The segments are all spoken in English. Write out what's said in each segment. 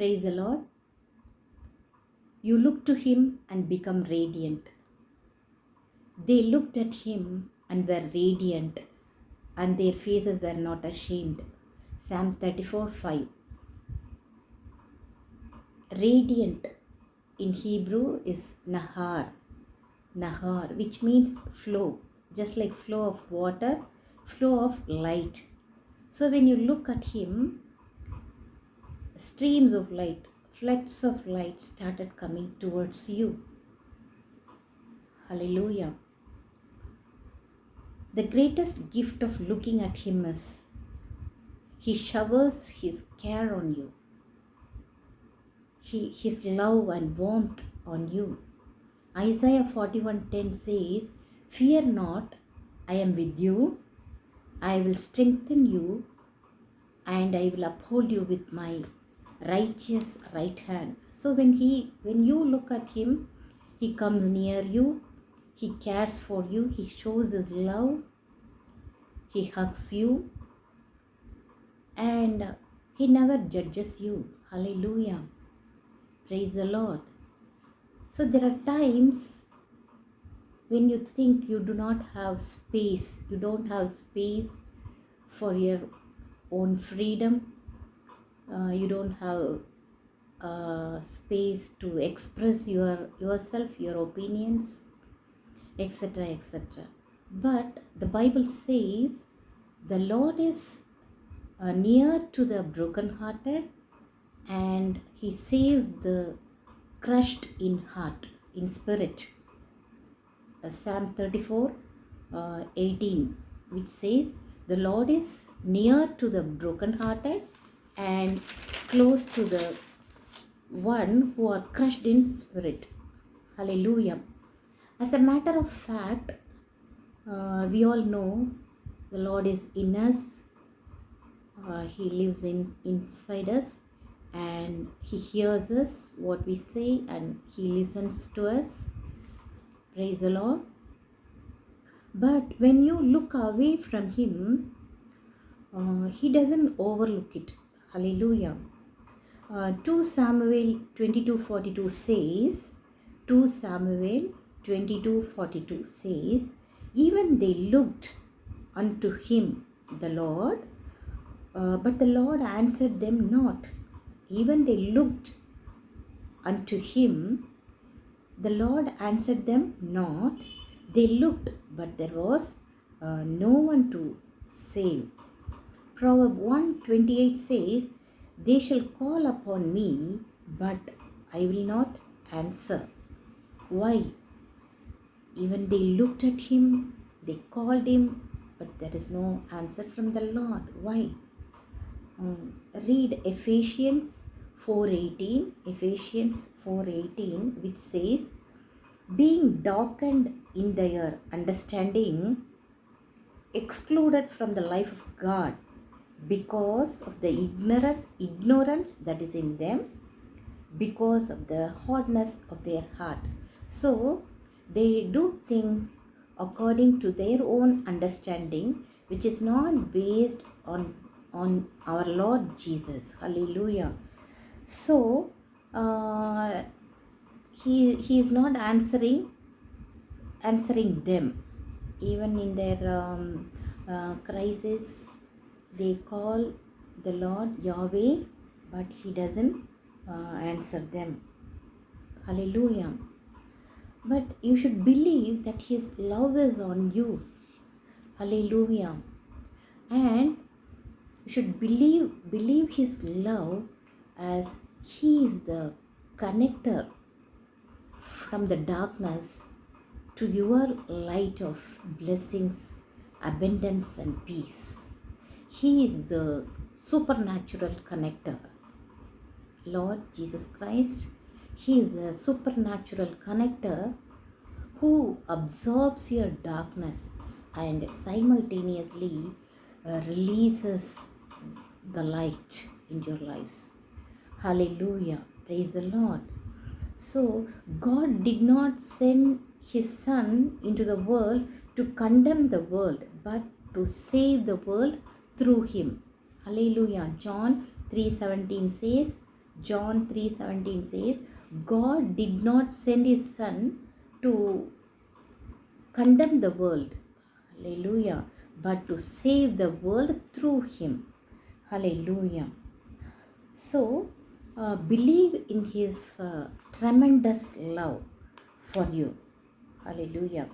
Praise the Lord. You look to him and become radiant. They looked at him and were radiant, and their faces were not ashamed. Psalm 34:5. Radiant in Hebrew is nahar, which means flow, just like flow of water, flow of light. So when you look at him, streams of light, floods of light started coming towards you. Hallelujah. The greatest gift of looking at him is he showers his care on you, his love and warmth on you. Isaiah 41:10 says, "Fear not, I am with you. I will strengthen you and I will uphold you with my righteous right hand." So when you look at him, he comes near you, he cares for you, he shows his love, he hugs you, and he never judges you. Hallelujah. Praise the Lord. So there are times when you think you do not have space, you don't have space for your own freedom, you don't have space to express yourself, your opinions, etc., etc. But the Bible says the Lord is near to the brokenhearted, and he saves the crushed in heart, in spirit. Psalm 34:18, which says, "The Lord is near to the brokenhearted and close to the one who are crushed in spirit." Hallelujah. As a matter of fact, we all know the Lord is in us. He lives inside us, and he hears us, what we say, and he listens to us. Praise the Lord. But when you look away from him, he doesn't overlook it. Hallelujah. 2 Samuel 22:42 says, 2 Samuel 22:42 says, "Even they looked unto him, the Lord, but the Lord answered them not." Even they looked unto him, the Lord answered them not. They looked, but there was no one to save. Proverb 1:28 says, "They shall call upon me, but I will not answer." Why? Even they looked at him, they called him, but there is no answer from the Lord. Why? Read Ephesians 4:18, which says, "Being darkened in their understanding, excluded from the life of God, because of the ignorance that is in them, because of the hardness of their heart." So they do things according to their own understanding, which is not based on our Lord Jesus. Hallelujah. So he is not answering them. Even in their crisis, they call the Lord Yahweh, but he doesn't answer them. Hallelujah. But you should believe that his love is on you. Hallelujah. And you should believe his love, as he is the connector from the darkness to your light of blessings, abundance, and peace. He is the supernatural connector. Lord Jesus Christ, he is a supernatural connector who absorbs your darkness and simultaneously releases the light in your lives. Hallelujah. Praise the Lord. So God did not send his Son into the world to condemn the world, but to save the world through him. Hallelujah. John 3:17 says, John 3:17 says, God did not send his son to condemn the world, hallelujah, but to save the world through him, hallelujah. So, believe in his tremendous love for you, hallelujah.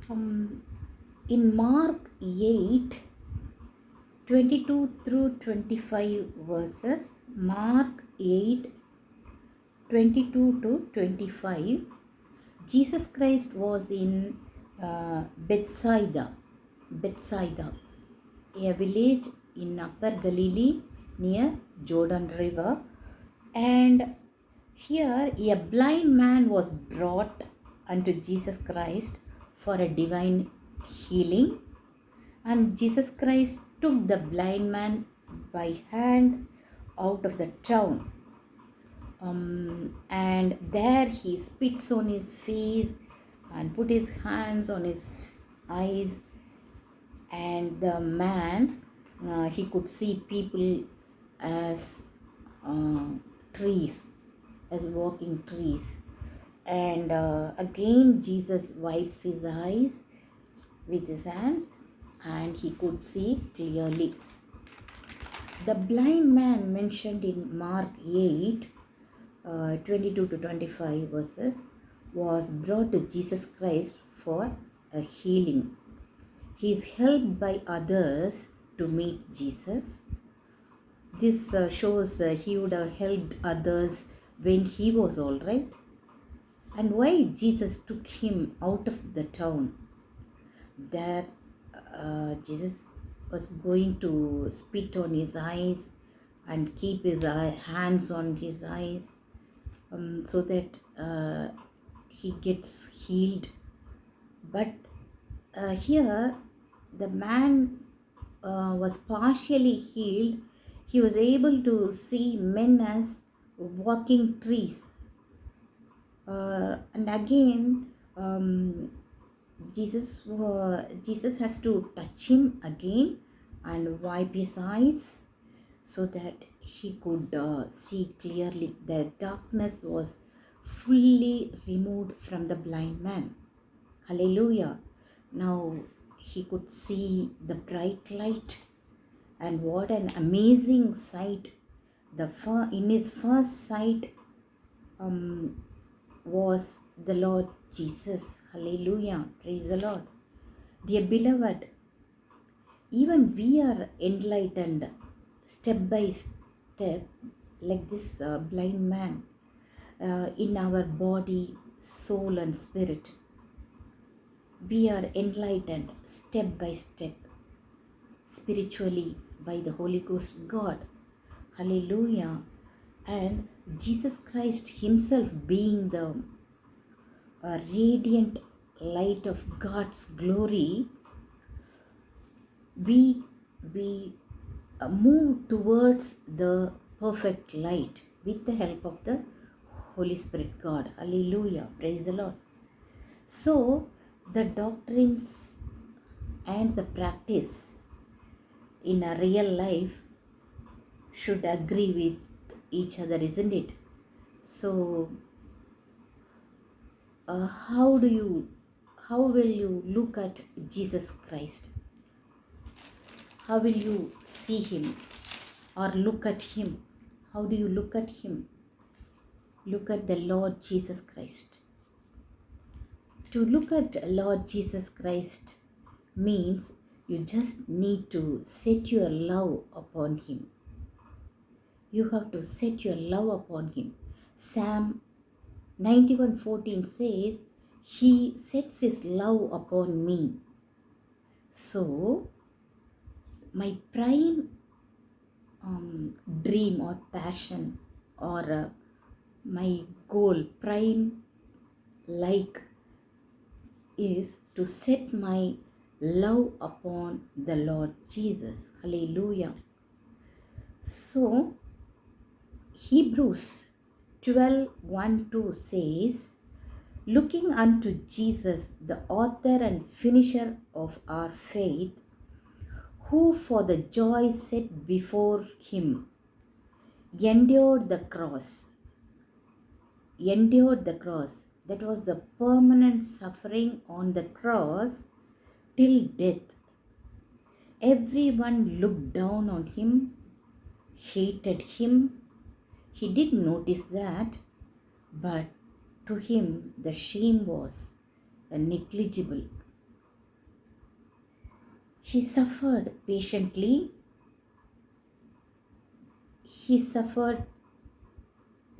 In Mark 8:22 through 25 verses, Mark 8:22 to 25, Jesus Christ was in Bethsaida, a village in Upper Galilee near Jordan River, and here a blind man was brought unto Jesus Christ for a divine healing, and Jesus Christ took the blind man by hand out of the town, and there he spits on his face and put his hands on his eyes, and the man, he could see people as trees, as walking trees. And again Jesus wipes his eyes with his hands and he could see clearly. The blind man mentioned in Mark 8:22 to 25 verses was brought to Jesus Christ for a healing. He is helped by others to meet Jesus. This shows he would have helped others when he was all right. And why Jesus took him out of the town? There Jesus was going to spit on his eyes and keep his hands on his eyes, so that he gets healed. But here the man was partially healed. He was able to see men as walking trees. And again, Jesus has to touch him again and wipe his eyes so that he could see clearly. The darkness was fully removed from the blind man. Hallelujah. Now he could see the bright light, and what an amazing sight. In his first sight was the Lord Jesus. Hallelujah. Praise the Lord. Dear beloved, even we are enlightened step by step like this blind man in our body, soul and spirit. We are enlightened step by step spiritually by the Holy Ghost God. Hallelujah. And Jesus Christ himself being the radiant light of God's glory, we move towards the perfect light with the help of the Holy Spirit God. Hallelujah. Praise the Lord. So the doctrines and the practice in a real life should agree with each other, isn't it? So how will you look at Jesus Christ? How will you see him or look at him? How do you look at him? Look at the Lord Jesus Christ. To look at Lord Jesus Christ means you just need to set your love upon him. You have to set your love upon him. Psalm 91:14 says, he sets his love upon me. So, my prime dream or passion or my goal, prime is to set my love upon the Lord Jesus. Hallelujah. So, Hebrews 12:1-2 says, looking unto Jesus, the author and finisher of our faith, who for the joy set before him endured the cross. Endured the cross. That was the permanent suffering on the cross till death. Everyone looked down on him, hated him. He didn't notice that, but to him the shame was negligible. He suffered patiently. He suffered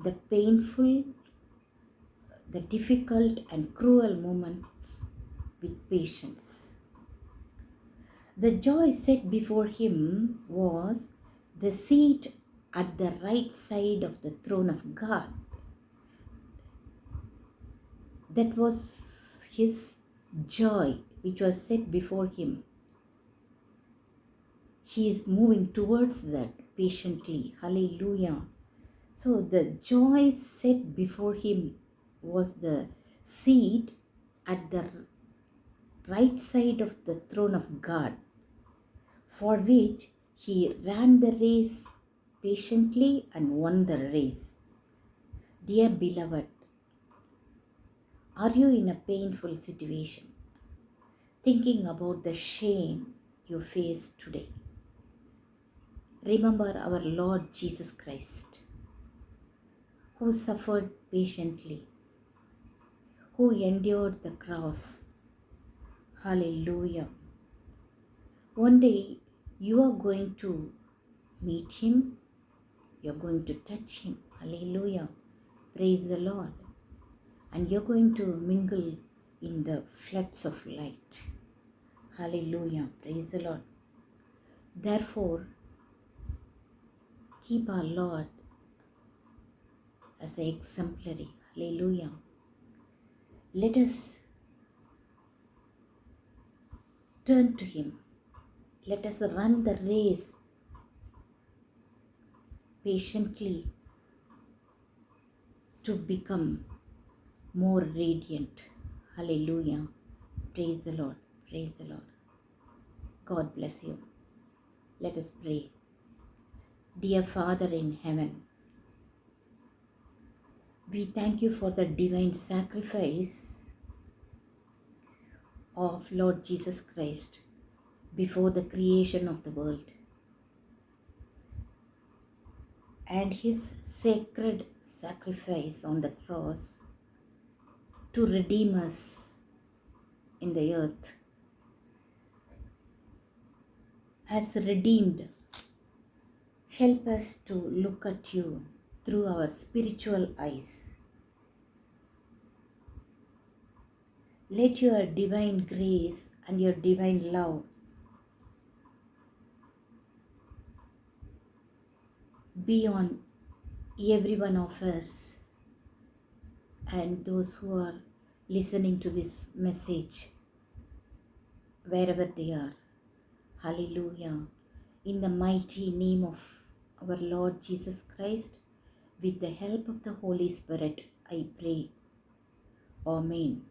the painful, the difficult and cruel moments with patience. The joy set before him was the seat at the right side of the throne of God. That was his joy which was set before him. He is moving towards that patiently. Hallelujah. So the joy set before him was the seat at the right side of the throne of God, for which he ran the race patiently and won the race. Dear beloved, are you in a painful situation, thinking about the shame you face today? Remember our Lord Jesus Christ, who suffered patiently, who endured the cross. Hallelujah. One day you are going to meet him, you're going to touch him. Hallelujah. Praise the Lord. And you're going to mingle in the floods of light. Hallelujah. Praise the Lord. Therefore, keep our Lord as an exemplary. Hallelujah. Let us turn to him. Let us run the race patiently to become more radiant. Hallelujah. Praise the Lord. Praise the Lord. God bless you. Let us pray. Dear Father in heaven, we thank you for the divine sacrifice of Lord Jesus Christ before the creation of the world, and his sacred sacrifice on the cross to redeem us in the earth. As redeemed, help us to look at you through our spiritual eyes. Let your divine grace and your divine love be on every one of us and those who are listening to this message, wherever they are. Hallelujah. In the mighty name of our Lord Jesus Christ, with the help of the Holy Spirit, I pray. Amen.